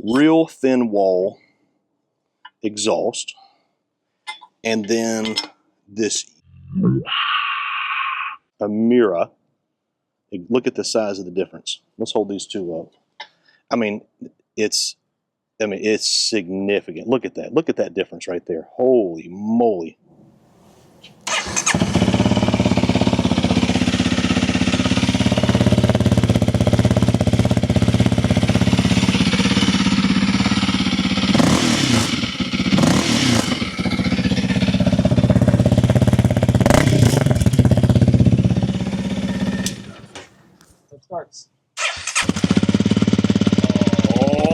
real thin wall exhaust, and then this Yoshimura. Look at the size of the difference. Let's hold these two up. I mean, it's significant. Look at that. Look at that difference right there. Holy moly. Starts. Oh,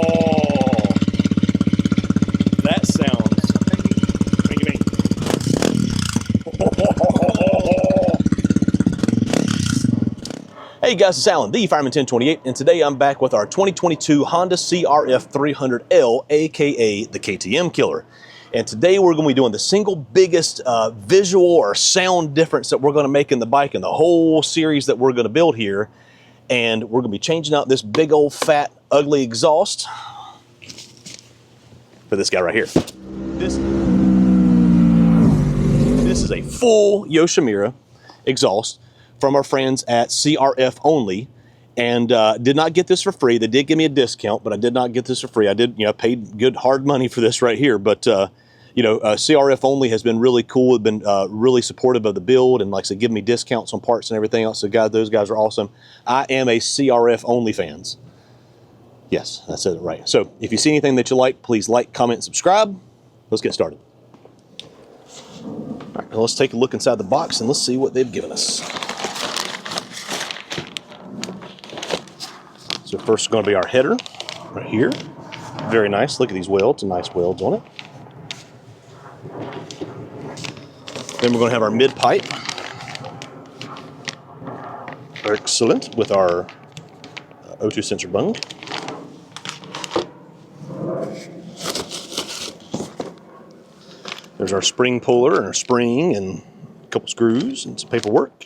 that sounds. Hey guys, it's Alan, the Fireman 1028, and today I'm back with our 2022 Honda CRF300L, aka the KTM Killer. And today we're going to be doing the single biggest visual or sound difference that we're going to make in the bike in the whole series that we're going to build here. And we're going to be changing out this big old fat ugly exhaust for this guy right here. This is a full Yoshimura exhaust from our friends at CRF Only, and did not get this for free. They did give me a discount, but I did not get this for free. I did, paid good hard money for this right here, but CRF Only has been really cool. They've been really supportive of the build, and like I said, give me discounts on parts and everything else. So guys, those guys are awesome. I am a CRF Only fans. Yes, I said it right. So if you see anything that you like, please like, comment, and subscribe. Let's get started. All right, now let's take a look inside the box and let's see what they've given us. So first is going to be our header right here. Very nice. Look at these welds, nice welds on it. Then we're going to have our mid pipe. Excellent, with our O2 sensor bung. There's our spring puller and our spring and a couple screws and some paperwork.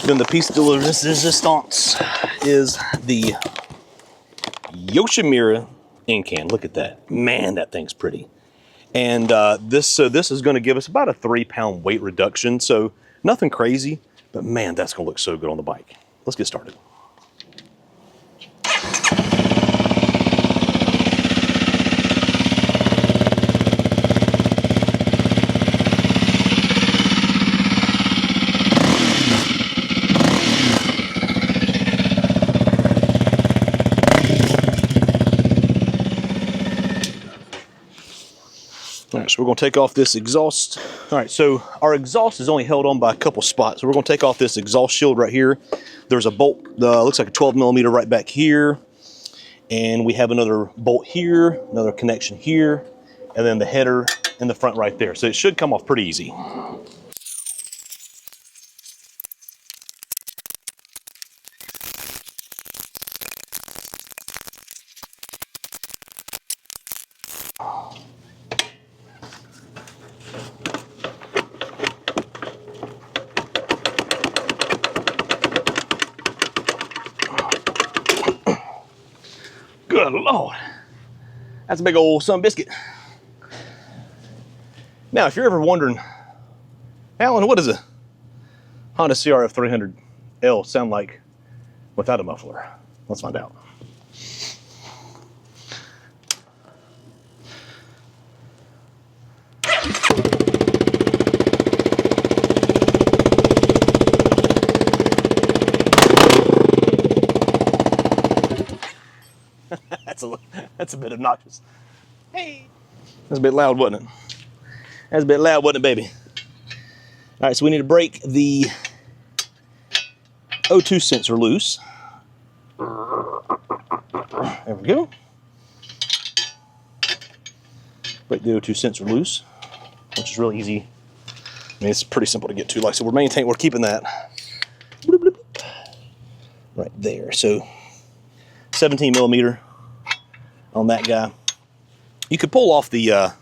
Then the piece de resistance is the Yoshimura in can. Look at that. Man, that thing's pretty. And this is going to give us about a 3-pound weight reduction. So nothing crazy, but man, that's going to look so good on the bike. Let's get started. All right, so we're going to take off this exhaust. All right, so our exhaust is only held on by a couple spots. So we're going to take off this exhaust shield right here. There's a bolt, looks like a 12 millimeter right back here. And we have another bolt here, another connection here, and then the header in the front right there. So it should come off pretty easy. Good Lord, that's a big old sun biscuit. Now, if you're ever wondering, Alan, what does a Honda CRF300L sound like without a muffler? Let's find out. That's a bit obnoxious. Hey, that's a bit loud, wasn't it? That's a bit loud, wasn't it, baby? All right, so we need to break the O2 sensor loose. There we go. Break the O2 sensor loose, which is really easy. I mean, it's pretty simple to get to. Like I said, we're keeping that right there. So 17 millimeter on that guy. You could pull off the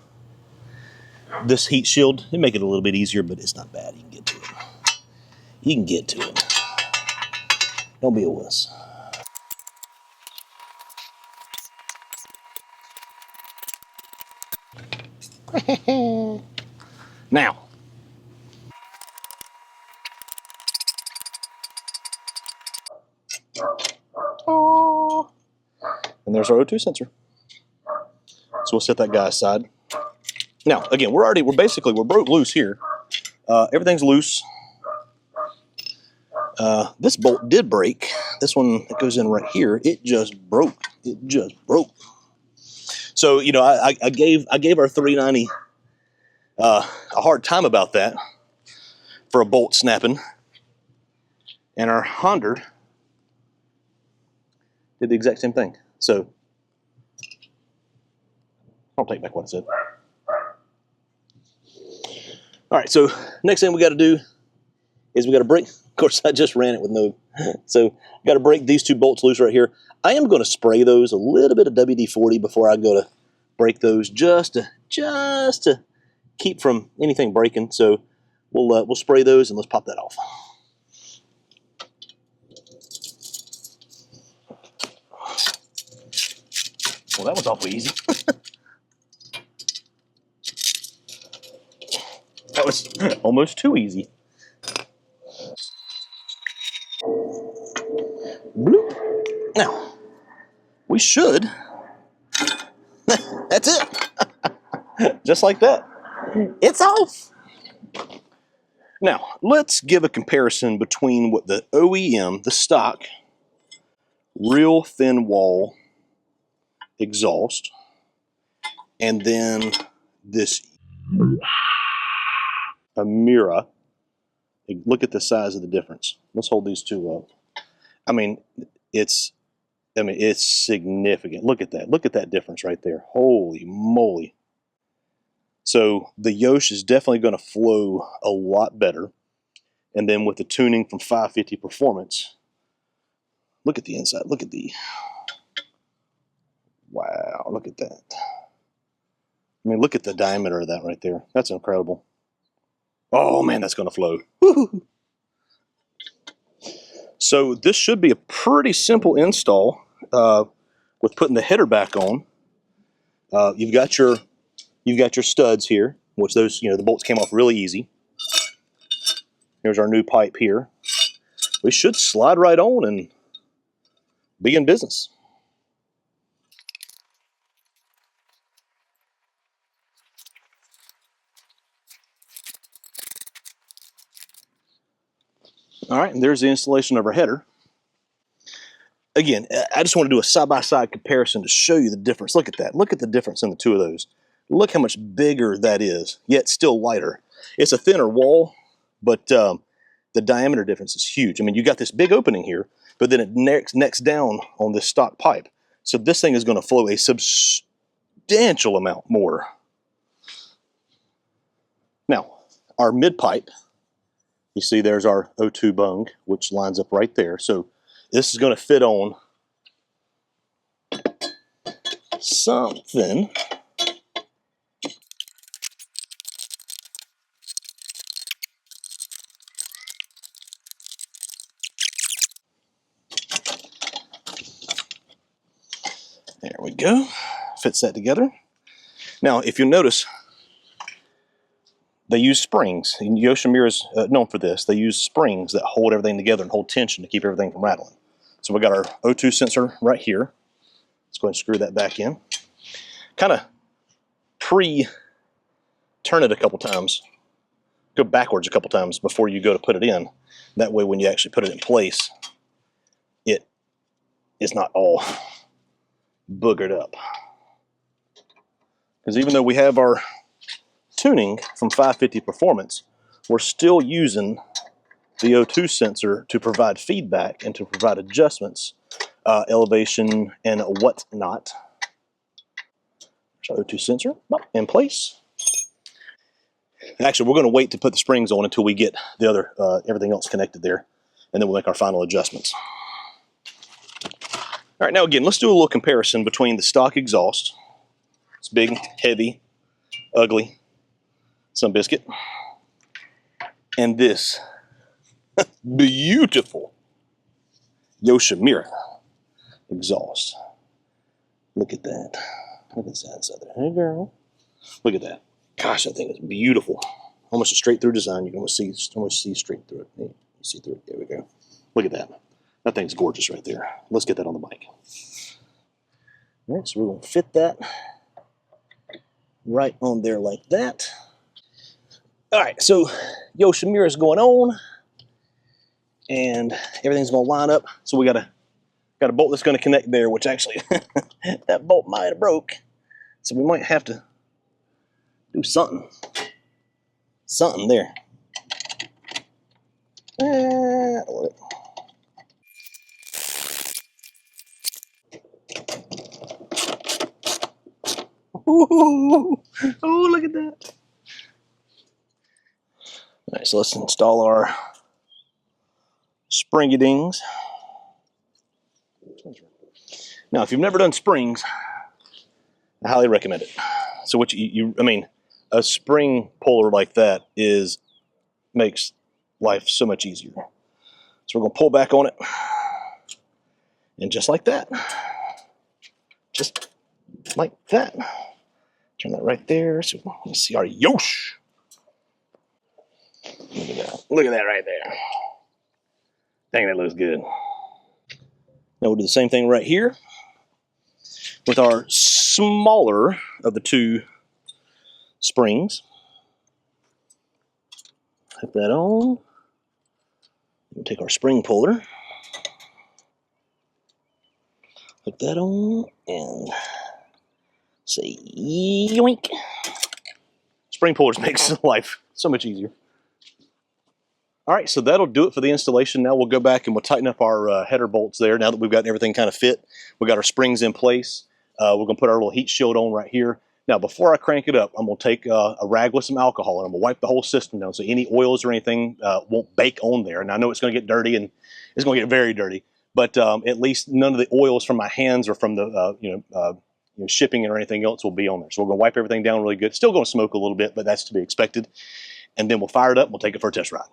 this heat shield and make it a little bit easier, but it's not bad. You can get to it. You can get to it. Don't be a wuss. Now, and there's our O2 sensor. So we'll set that guy aside. Now, again, we're broke loose here. Everything's loose. This bolt did break. This one that goes in right here, it just broke. It just broke. So, you know, I gave our 390 a hard time about that for a bolt snapping. And our Honda did the exact same thing. So, I'll take back what I said. All right, so next thing we got to do is we got to break. Of course, I just ran it with no. So, got to break these two bolts loose right here. I am going to spray those a little bit of WD-40 before I go to break those, just to keep from anything breaking. So, we'll spray those and let's pop that off. Well, that was awfully easy. That was almost too easy. Bloop. Now, we should. That's it. Just like that. It's off. Now, let's give a comparison between what the OEM, the stock, real thin wall exhaust, and then this Yoshimura. Look at the size of the difference. Let's hold these two up. I mean, it's significant. Look at that. Look at that difference right there. Holy moly. So the Yosh is definitely going to flow a lot better. And then with the tuning from 550 Performance, look at the inside. Look at the, wow, look at that. I mean, look at the diameter of that right there. That's incredible. Oh man, that's going to flow. Woo-hoo. So this should be a pretty simple install with putting the header back on. You've got your studs here, which those, the bolts came off really easy. Here's our new pipe here. We should slide right on and be in business. All right, and there's the installation of our header. Again, I just want to do a side-by-side comparison to show you the difference. Look at that. Look at the difference in the two of those. Look how much bigger that is, yet still lighter. It's a thinner wall, but the diameter difference is huge. I mean, you got this big opening here, but then it necks down on this stock pipe. So this thing is going to flow a substantial amount more. Now, our mid pipe, you see there's our O2 bung, which lines up right there. So this is going to fit on something. There we go. Fits that together. Now, if you notice, they use springs. And Yoshimura is known for this. They use springs that hold everything together and hold tension to keep everything from rattling. So we got our O2 sensor right here. Let's go ahead and screw that back in. Kind of turn it a couple times. Go backwards a couple times before you go to put it in. That way when you actually put it in place, it is not all boogered up. Because even though we have our tuning from 550 Performance, we're still using the O2 sensor to provide feedback and to provide adjustments, elevation and whatnot. So O2 sensor in place. Actually, we're going to wait to put the springs on until we get the other everything else connected there, and then we'll make our final adjustments. All right, now again, let's do a little comparison between the stock exhaust. It's big, heavy, ugly, some biscuit, and this beautiful Yoshimura exhaust. Look at that. Look at that inside there. Hey, girl. Look at that. Gosh, that thing is beautiful. Almost a straight through design. You can almost see straight through it. You see through it. There we go. Look at that. That thing's gorgeous right there. Let's get that on the bike. All right, so we're going to fit that right on there like that. All right, so Yoshimura is going on, and everything's going to line up. So we got a bolt that's going to connect there, which actually that bolt might have broke. So we might have to do something there. Ooh, oh, look at that. All right, so let's install our springy-dings. Now, if you've never done springs, I highly recommend it. So what I mean, a spring puller like that makes life so much easier. So we're gonna pull back on it, and just like that, just like that. Turn that right there. So let's see our Yosh. Look at that. Look at that right there. Dang, that looks good. Now we'll do the same thing right here with our smaller of the two springs. Put that on. We'll take our spring puller. Put that on and say yoink. Spring pullers makes life so much easier. All right, so that'll do it for the installation. Now we'll go back and we'll tighten up our header bolts there. Now that we've got everything kind of fit, we got our springs in place. We're gonna put our little heat shield on right here. Now, before I crank it up, I'm gonna take a rag with some alcohol and I'm gonna wipe the whole system down so any oils or anything won't bake on there. And I know it's gonna get dirty and it's gonna get very dirty, but at least none of the oils from my hands or from the shipping or anything else will be on there. So we're gonna wipe everything down really good. It's still gonna smoke a little bit, but that's to be expected. And then we'll fire it up and we'll take it for a test ride.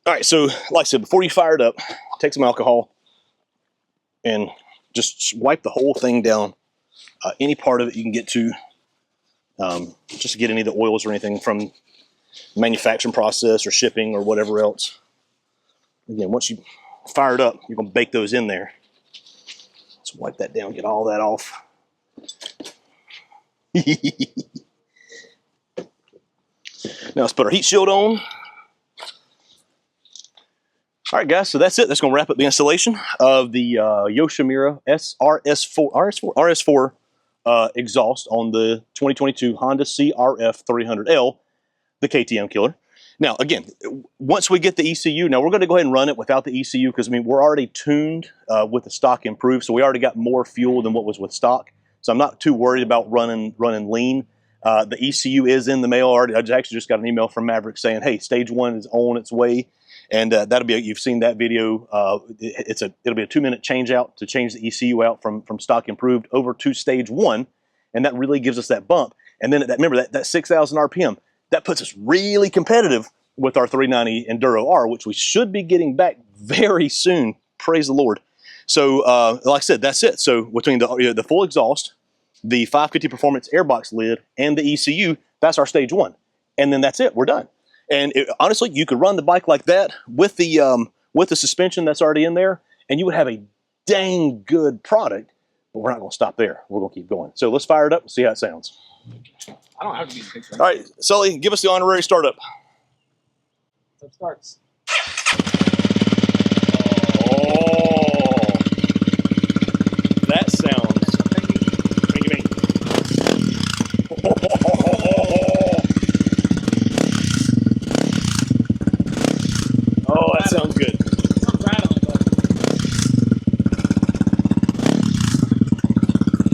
All right, so like I said, before you fire it up, take some alcohol and just wipe the whole thing down. Any part of it you can get to, just to get any of the oils or anything from manufacturing process or shipping or whatever else. Again, once you fire it up, you're gonna bake those in there. Let's wipe that down, get all that off. Now let's put our heat shield on. All right, guys, so that's it. That's going to wrap up the installation of the Yoshimura RS-4 exhaust on the 2022 Honda CRF300L, the KTM Killer. Now, again, once we get the ECU, now we're going to go ahead and run it without the ECU because, I mean, we're already tuned with the stock improved, so we already got more fuel than what was with stock. So I'm not too worried about running lean. The ECU is in the mail already. I actually just got an email from Maverick saying, hey, stage 1 is on its way. And that'll be, you've seen that video. It'll be a 2-minute change out to change the ECU out from stock improved over to stage 1. And that really gives us that bump. And then remember that 6,000 RPM, that puts us really competitive with our 390 Enduro R, which we should be getting back very soon. Praise the Lord. So like I said, that's it. So between the full exhaust, the 550 Performance airbox lid, and the ECU, that's our stage 1. And then that's it, we're done. And honestly, you could run the bike like that with the suspension that's already in there, and you would have a dang good product. But we're not going to stop there. We're going to keep going. So let's fire it up and see how it sounds. I don't have to be in the picture. All right, Sully, give us the honorary startup. So it starts. Oh, that sounds. Oh, that sounds good. It sounds rattling, but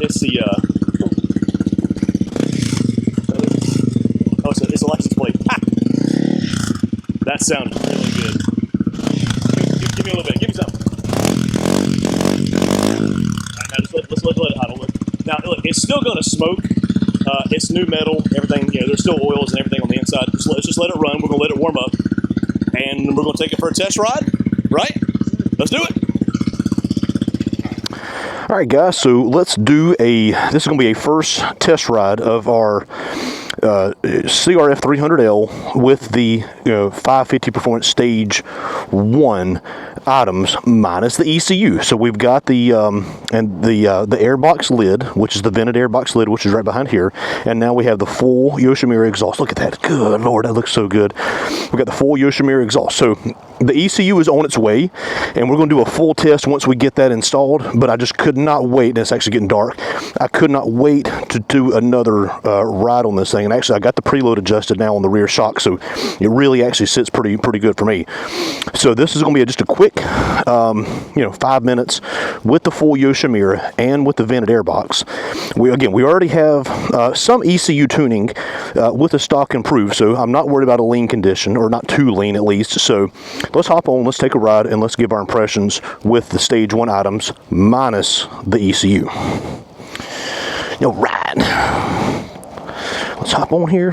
It's the it's a license plate. Ah! That sounded really good. Give me a little bit. Give me some. let it idle. Now, look, it's still going to smoke. It's new metal, everything. You know, there's still oils and everything on the inside. Let's just let it run. We're going to let it warm up, and we're going to take it for a test ride. Right? Let's do it. All right, guys. So let's do this is going to be a first test ride of our CRF300L with the 550 Performance Stage 1 items minus the ECU. So we've got the airbox lid, which is the vented airbox lid, which is right behind here, and now we have the full Yoshimura exhaust. Look at that. Good Lord, that looks so good. We've got the full Yoshimura exhaust. So the ECU is on its way, and we're going to do a full test once we get that installed, but I just could not wait, and it's actually getting dark, I could not wait to do another ride on this thing. And actually, I got the preload adjusted now on the rear shock, so it really actually sits pretty good for me. So this is going to be just a quick 5 minutes with the full Yoshimura and with the vented airbox. We already have some ECU tuning with the stock improved, so I'm not worried about a lean condition, or not too lean at least. So let's hop on, let's take a ride, and let's give our impressions with the Stage 1 items minus the ECU. Ride. Let's hop on here.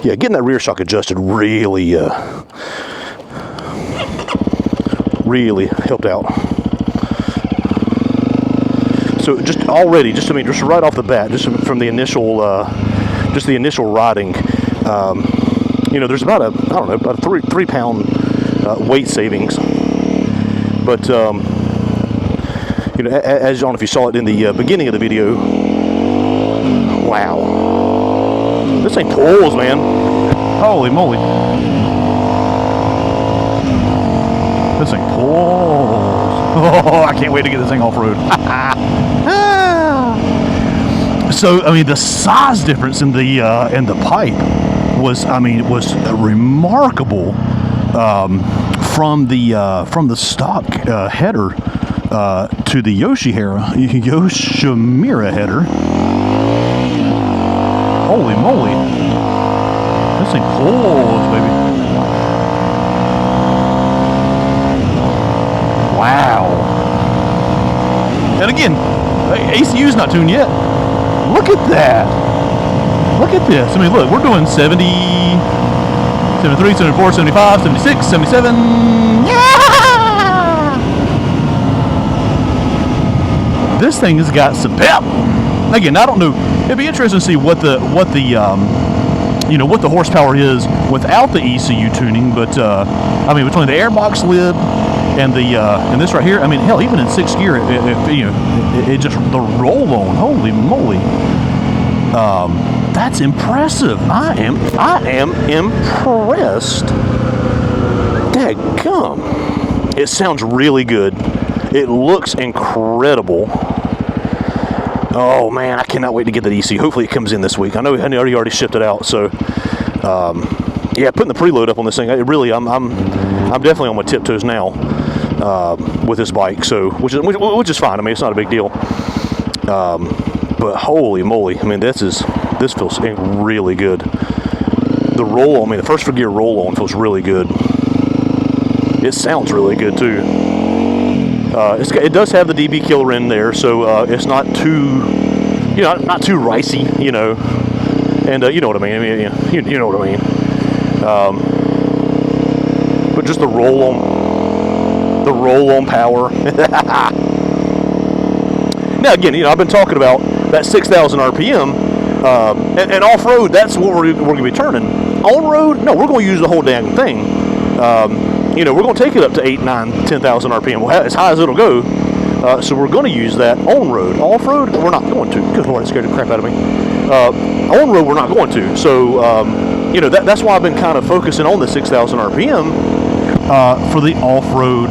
Yeah, getting that rear shock adjusted really helped out. So just right off the bat, just from the initial riding, there's about a 3 pound weight savings. But as I don't know if you saw it in the beginning of the video, wow, this thing pulls, man. Holy moly. This thing pulls. Oh, I can't wait to get this thing off-road. So, I mean, the size difference in the pipe was remarkable from the stock header to the Yoshimura header. Holy moly. This thing pulls, baby. Wow. And again, ACU's not tuned yet. Look at that. Look at this. I mean, look, we're doing 70, 73, 74, 75, 76, 77. Yeah! This thing has got some pep. Again, I don't know. It'd be interesting to see what the horsepower is without the ECU tuning. But between the airbox lid and this right here, I mean, hell, even in 6th gear, it just, the roll on, holy moly, that's impressive. I am impressed. Dadgum. It sounds really good. It looks incredible. Oh man, I cannot wait to get that ECU. Hopefully it comes in this week. I know you already shipped it out, so yeah, putting the preload up on this thing, I'm definitely on my tiptoes now with this bike. So which is fine. I mean, it's not a big deal. But holy moly, I mean, this feels really good. The roll, the first gear roll on feels really good. It sounds really good too. It does have the DB Killer in there, so it's not too, not too ricey, and you know what I mean. You know what I mean. But just the roll on power. Now again, I've been talking about that 6,000 RPM, and off-road, that's what we're going to be turning. On-road, no, we're going to use the whole dang thing. We're going to take it up to 8, 9, 10,000 RPM, as high as it'll go. So we're going to use that on-road. Off-road, we're not going to. Good Lord, it scared the crap out of me. On-road, we're not going to. So, that's why I've been kind of focusing on the 6,000 RPM for the off-road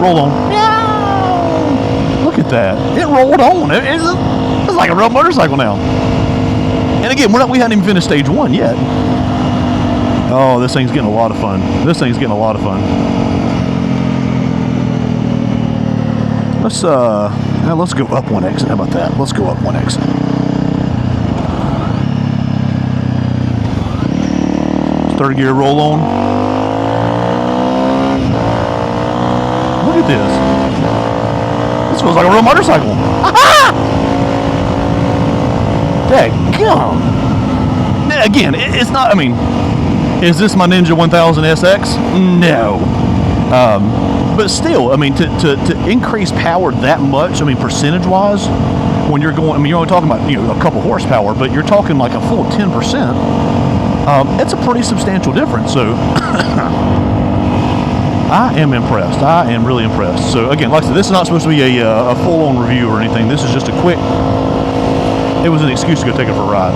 roll-on. Yeah. Look at that. It rolled on. It's like a real motorcycle now. And again, we haven't even finished Stage 1 yet. Oh, this thing's getting a lot of fun. Let's go up one exit. How about that? Let's go up one exit. Third gear roll on. Look at this. This feels like a real motorcycle. Dadgum. Again, it's not, I mean, is this my Ninja 1000 SX? No. But still, I mean, to increase power that much, I mean, percentage-wise, when you're going, I mean, you're only talking about, you know, a couple horsepower, but you're talking like a full 10%. It's a pretty substantial difference. So I am impressed. I am really impressed. So again, like I said, this is not supposed to be a full-on review or anything. This is just a quick, it was an excuse to go take it for a ride.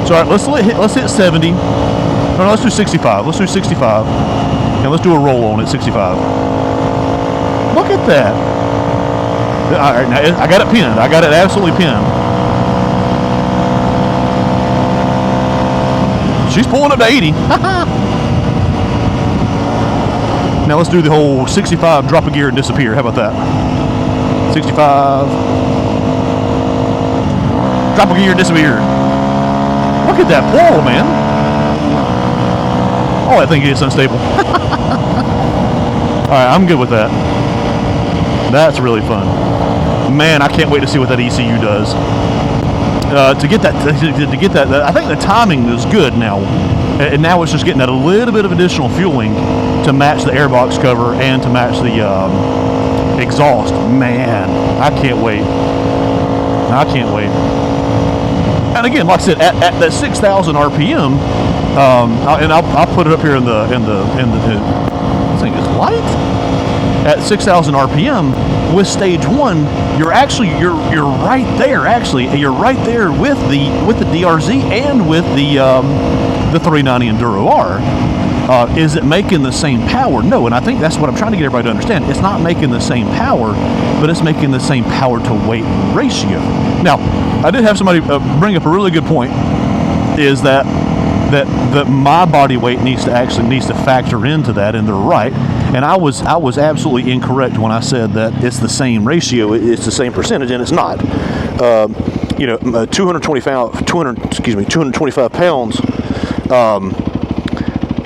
So all right, let's hit 70. No, let's do 65. Let's do 65. And let's do a roll on at 65. Look at that. All right, now I got it pinned. I got it absolutely pinned. She's pulling up to 80. Now let's do the whole 65, drop a gear and disappear. How about that? 65. Drop a gear, disappear. Look at that pull, man. Oh, that thing gets unstable. Alright, I'm good with that. That's really fun. Man, I can't wait to see what that ECU does. To get that, I think the timing is good now. And now it's just getting that a little bit of additional fueling to match the airbox cover and to match the exhaust. Man, I can't wait. I can't wait. And again, like I said, at that 6,000 RPM, and I'll put it up here in the this thing is light. At 6,000 RPM with stage 1, you're right there. Actually, you're right there with the DRZ and with the 390 Enduro R. Is it making the same power? No, and I think that's what I'm trying to get everybody to understand. It's not making the same power, but it's making the same power to weight ratio. Now, I did have somebody bring up a really good point. Is that my body weight needs to factor into that, and they're right. And I was absolutely incorrect when I said that it's the same ratio, it's the same percentage, and it's not. 225 pounds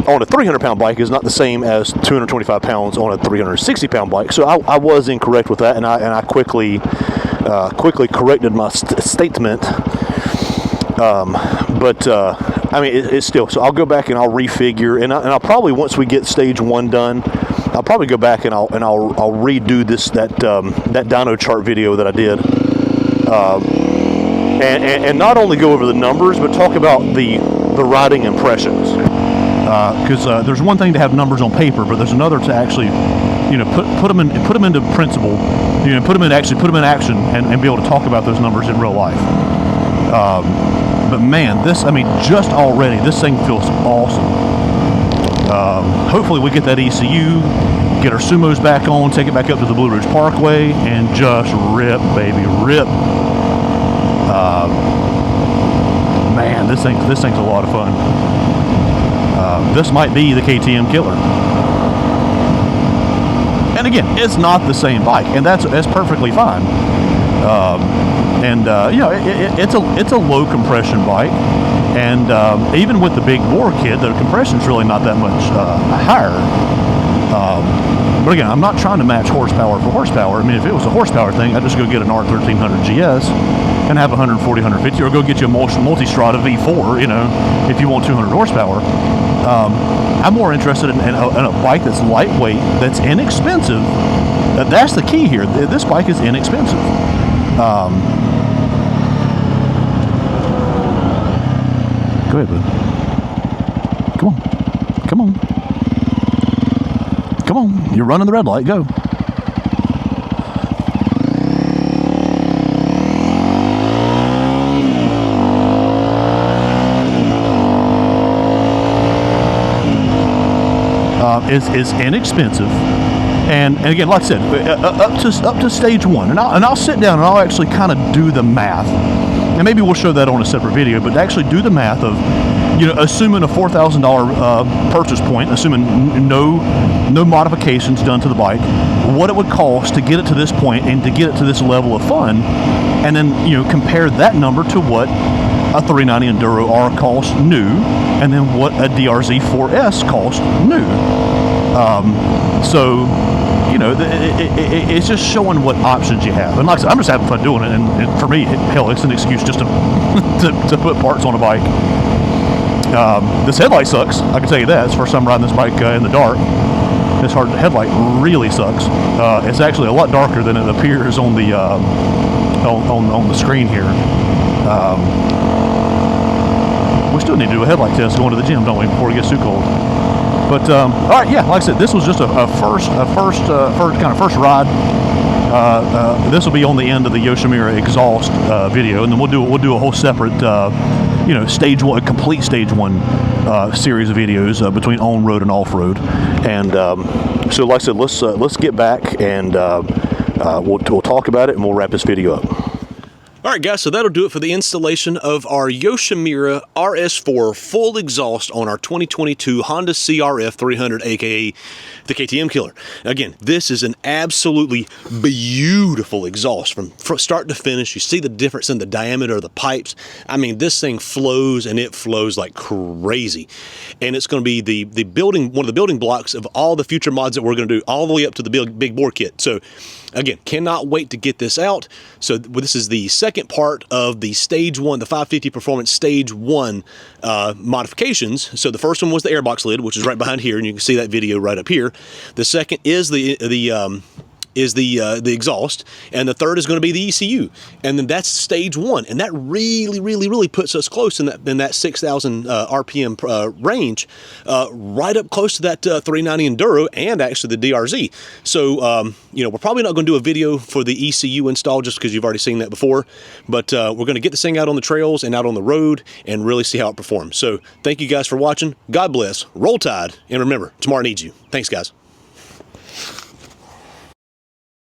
on a 300-pound bike is not the same as 225 pounds on a 360-pound bike. So I was incorrect with that, and I quickly corrected my statement. I mean, it's still, so I'll go back and I'll refigure, and I'll probably, once we get stage 1 done, I'll probably go back and I'll redo that dyno chart video that I did, and not only go over the numbers, but talk about the riding impressions, because there's one thing to have numbers on paper, but there's another to actually, you know, put them into principle, you know, put them in action, and be able to talk about those numbers in real life. But man, just already, this thing feels awesome. Hopefully we get that ECU, get our Sumos back on, take it back up to the Blue Ridge Parkway, and just rip, baby, rip. Man, this thing's a lot of fun. This might be the KTM Killer. And again, it's not the same bike, and that's perfectly fine. You know, it's a low compression bike, and even with the big bore kit, the compression's really not that much higher. But again, I'm not trying to match horsepower for horsepower. I mean, if it was a horsepower thing, I'd just go get an R1300 GS and have 140, 150, or go get you a Multistrada V4, you know, if you want 200 horsepower. I'm more interested in a bike that's lightweight, that's inexpensive. That's the key here. This bike is inexpensive. Go ahead, bud. Come on. Come on. Come on. You're running the red light. Go. Is inexpensive, and again, like I said, up to stage 1, and I'll sit down and I'll actually kind of do the math, and maybe we'll show that on a separate video. But to actually do the math of, you know, assuming a $4,000 purchase point, assuming no modifications done to the bike, what it would cost to get it to this point and to get it to this level of fun, and then, you know, compare that number to what a 390 Enduro R costs new, and then what a DRZ 4S costs new. So, you know, it's just showing what options you have. And like I said, I'm just having fun doing it. And for me, hell, it's an excuse just to to put parts on a bike. This headlight sucks. I can tell you that. It's the first time riding this bike in the dark. This headlight really sucks. It's actually a lot darker than it appears on the on the screen here. We still need to do a headlight test going to the gym, don't we, before it gets too cold? But all right, yeah, like I said, this was just a first ride. This will be on the end of the Yoshimura exhaust video, and then we'll do a whole separate you know, complete stage one series of videos between on road and off road. And so, like I said, let's get back and we'll talk about it, and we'll wrap this video up. All right, guys, so that'll do it for the installation of our Yoshimura RS-4 Full Exhaust on our 2022 Honda CRF300, aka the KTM Killer. Again, this is an absolutely beautiful exhaust from start to finish. You see the difference in the diameter of the pipes. I mean, this thing flows, and it flows like crazy. And it's going to be one of the building blocks of all the future mods that we're going to do, all the way up to the big bore kit. So again, cannot wait to get this out. So this is the second part of the stage one, the 550 Performance stage one modifications. So the first one was the airbox lid, which is right behind here, and you can see that video right up here. The second is the exhaust, and the third is going to be the ECU, and then that's stage one, and that really puts us close in that 6,000 RPM range, right up close to that 390 Enduro and actually the DRZ. So you know, we're probably not going to do a video for the ECU install just because you've already seen that before, but we're going to get this thing out on the trails and out on the road and really see how it performs. So thank you guys for watching. God bless, roll tide, and remember, tomorrow needs you. Thanks, guys.